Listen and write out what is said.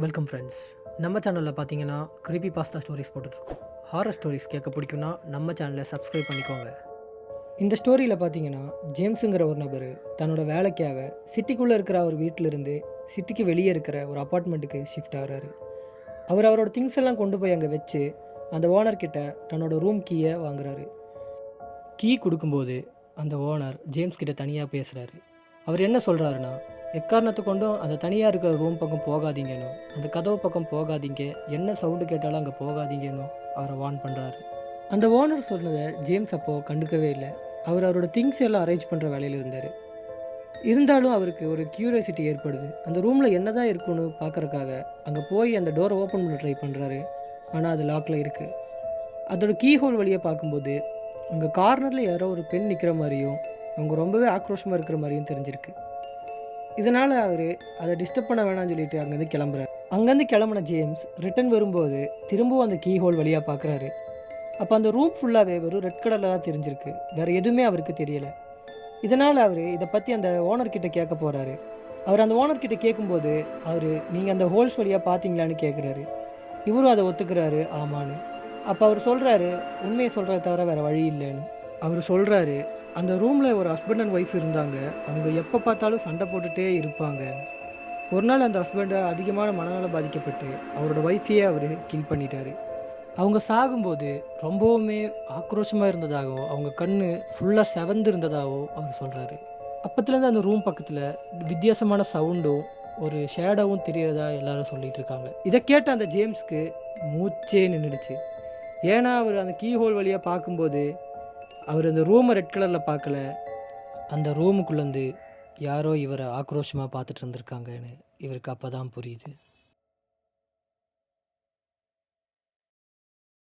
Welcome friends. நம்ம சேனலில் பார்த்தீங்கன்னா க்ரீப்பி பாஸ்தா ஸ்டோரிஸ் போட்டுட்ருக்கோம். ஹாரர் ஸ்டோரிஸ் கேட்க பிடிக்குன்னா நம்ம சேனலை சப்ஸ்கிரைப் பண்ணிக்கோங்க. இந்த ஸ்டோரியில் பார்த்தீங்கன்னா ஜேம்ஸுங்கிற ஒரு நபர் தன்னோட வேலைக்காக சிட்டிக்குள்ளே இருக்கிற அவர் வீட்டிலிருந்து சிட்டிக்கு வெளியே இருக்கிற ஒரு அப்பார்ட்மெண்ட்டுக்கு ஷிஃப்ட் ஆகிறாரு. அவரோட திங்ஸ் எல்லாம் கொண்டு போய் அங்கே வச்சு அந்த ஓனர்கிட்ட தன்னோட ரூம் கீயை வாங்குறாரு. கீ கொடுக்கும்போது அந்த ஓனர் ஜேம்ஸ் கிட்ட தனியாக பேசுகிறாரு. அவர் என்ன சொல்கிறாருன்னா, எக்காரணத்தை கொண்டும் அந்த தனியாக இருக்கிற ரூம் பக்கம் போகாதீங்கன்னு, அந்த கதவு பக்கம் போகாதீங்க, என்ன சவுண்டு கேட்டாலும் அங்கே போகாதீங்கன்னு அவரை வார்ன் பண்ணுறாரு. அந்த ஓனர் சொன்னதை ஜேம்ஸ் அப்போது கண்டுக்கவே இல்லை. அவரோட திங்ஸ் எல்லாம் அரேஞ்ச் பண்ணுற வேலையில் இருந்தார். இருந்தாலும் அவருக்கு ஒரு க்யூரியாசிட்டி ஏற்படுது. அந்த ரூமில் என்ன தான் இருக்குன்னு பார்க்குறக்காக அங்கே போய் அந்த டோரை ஓப்பன் பண்ண ட்ரை பண்ணுறாரு. ஆனால் அது லாக்கில் இருக்குது. அதோட கீ ஹோல் வழியாக பார்க்கும்போது அங்கே கார்னரில் யாரோ ஒரு பெண் நிற்கிற மாதிரியும் அவங்க ரொம்பவே ஆக்ரோஷமாக இருக்கிற மாதிரியும் தெரிஞ்சிருக்கு. இதனால் அவர் அதை டிஸ்டர்ப் பண்ண வேணாம்னு சொல்லிட்டு அங்கேருந்து கிளம்புறாரு. அங்கேருந்து கிளம்புன ஜேம்ஸ் ரிட்டன் வரும்போது திரும்பவும் அந்த கீ ஹோல் வழியாக பார்க்குறாரு. அப்போ அந்த ரூம் ஃபுல்லாகவே வெறும் ரெட் கலரில் தான் தெரிஞ்சிருக்கு. வேறு எதுவுமே அவருக்கு தெரியலை. இதனால் அவர் இதை பற்றி அந்த ஓனர்கிட்ட கேட்க போகிறாரு. அவர் அந்த ஓனர்கிட்ட கேட்கும்போது நீங்கள் அந்த ஹோல்ஸ் வழியாக பார்த்தீங்களான்னு கேட்குறாரு. இவரும் அதை ஒத்துக்கிறாரு, ஆமான்னு. அப்போ அவர் சொல்கிறாரு, உண்மையை சொல்கிறத தவிர வேறு வழி இல்லைன்னு. அவர் சொல்கிறாரு, அந்த ரூமில் ஒரு ஹஸ்பண்ட் அண்ட் ஒய்ஃப் இருந்தாங்க. அவங்க எப்போ பார்த்தாலும் சண்டை போட்டுகிட்டே இருப்பாங்க. ஒரு நாள் அந்த ஹஸ்பண்டை அதிகமான மனநலம் பாதிக்கப்பட்டு அவரோட ஒய்ஃபையே அவர் கில் பண்ணிட்டார். அவங்க சாகும்போது ரொம்பவுமே ஆக்ரோஷமாக இருந்ததாகவும் அவங்க கண் ஃபுல்லாக செவந்து இருந்ததாகவும் அவர் சொல்கிறாரு. அப்பத்துலேருந்து அந்த ரூம் பக்கத்தில் வித்தியாசமான சவுண்டும் ஒரு ஷேடோவும் தெரியறதா எல்லாரும் சொல்லிகிட்டு இருக்காங்க. இதை கேட்ட அந்த ஜேம்ஸ்க்கு மூச்சே நின்றுடுச்சு. ஏன்னா அவர் அந்த கீ ஹோல் வழியாக பார்க்கும்போது அவர் அந்த ரூமை ரெட் கலரில் பார்க்கல, அந்த ரூமுக்குள்ளேருந்து யாரோ இவரை ஆக்ரோஷமாக பார்த்துட்டு இருந்திருக்காங்கன்னு இவருக்கு அப்போ தான் புரியுது.